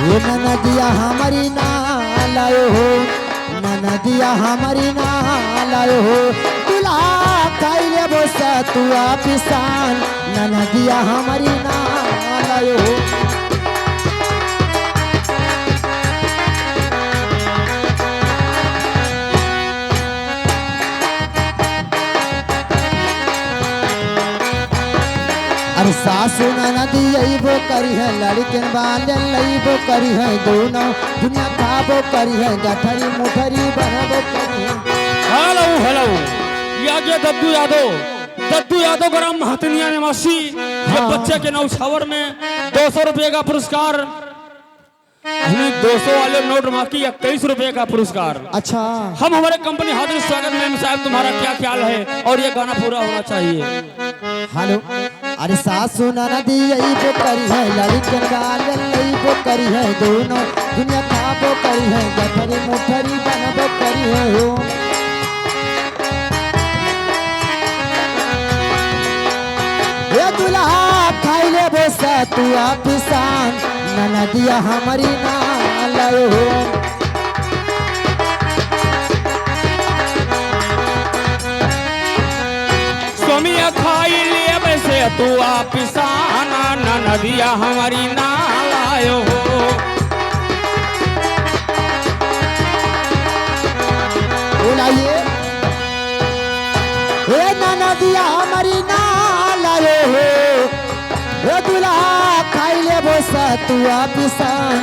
ये नदिया हमारी ना लायो हो, नदिया हमारी ना लायो हो, तुला खाइले बोसा तुआ पिसान, नदिया हमारी ना लायो हो। अरे सासू नदी अबो करी है, लड़किन बाले लईबो करी है, दोनों दुनिया खाबो करी है, गठरी मुठरी बनबो करी है। हेलो हेलो, ये दद्दू यादव ग्राम हथनिया निवासी। ये बच्चे के नौछावर में 200 रुपए का पुरस्कार, 200 वाले नोट बाकी 21 रुपए का पुरस्कार। अच्छा, हम हमारे कंपनी हार्दिक स्वागत में साहब, तुम्हारा क्या ख्याल है और ये गाना पूरा होना चाहिए। हेलो, अरे सासू नदी अबो करी है, लड़किन बाले लईबो करी है, दोनों दुनिया खाबो करी है, गठरी मुठरी बनबो करी है हो। ये दुल्हा खाइले बोसा तुआ पिसान, नदिया हमारी ना लायो हो। स्वामी खाई ले वैसे तुआ पिसाना, नदिया हमारी ना लायो हो। बोलाइए, ये नदिया हमारी ना लायो हो, ये दुल्हा खाइले बोसा तुआ पिसान,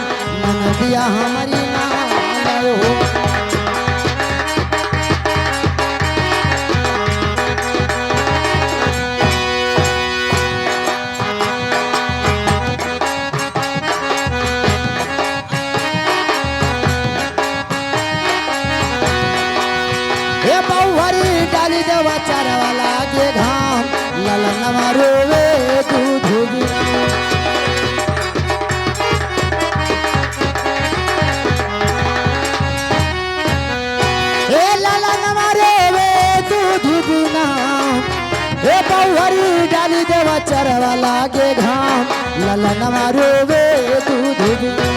नदिया हमारी ना लायो हो। हे बहुहरी डाली देवा चारवाला के घाम, ललनवा रोवे दूध बिना। हे ललनवा रोवे दूध बिना, हे बहुहरी डाली देवा चारवाला के घाम, ललनवा रोवे दूध बिना।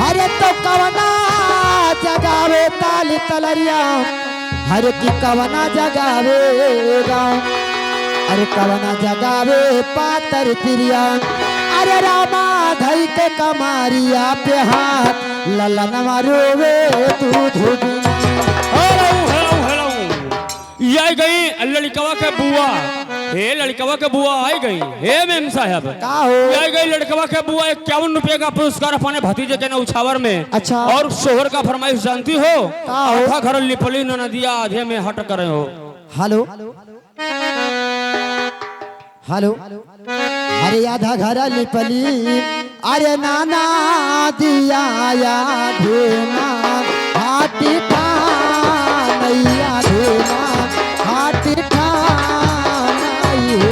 हरे तो कवना जगावे ताली तलरिया, हरे की कवना जगावे गाँव, अरे कवना जगावे पातर तिरिया, अरे रामा धई के कमारिया पे हाथ, ललनवा रोवे दूध बिना। हेलो हेलो हेलो, ये गई लड़कवा के बुआ, हे लड़कवा के बुआ आई गई। हे मेम साहब, का हो? ये गई लड़कवा के बुआ 51 रुपए का पुरस्कार अपने भतीजे के नौछावर में। अच्छा, और शोहर का फरमाइश जानती हो? का हो? आधा घर लिपली न नदिया आधे में हट करे हो। हेलो हेलो, अरे आधा घर लिपली, अरे नाना दिया धेमा हाटी नैया धेमा हाटी नहीं हो।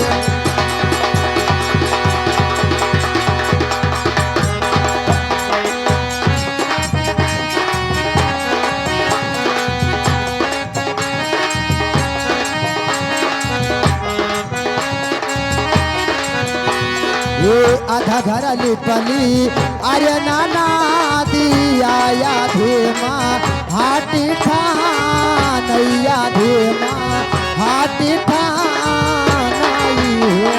ये आधा घर लिपली, अरे नाना दिया धेमा हाटी नैया धेमा हाटी नहीं हो।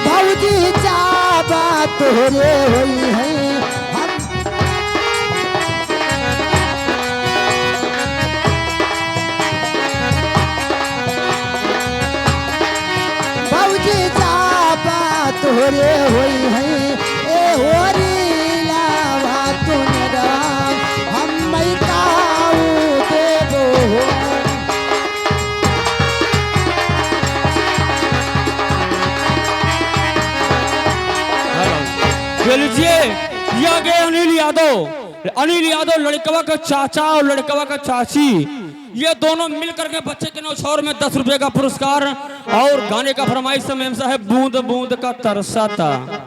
भौजी चाबा तोरे होई है, हम भौजी चाबा तोरे होई है, ए होरी लावा तुन राम, हम मई काऊ देबो हो। लीजिए, यह गए अनिल यादव अनिल यादव लड़कवा का चाचा और लड़कवा का चाची, ये दोनों मिल करके बच्चे के नौछावर में 10 रुपए का पुरस्कार। और गाने का फरमाइश मेम साहब बूंद बूंद का तरसा था।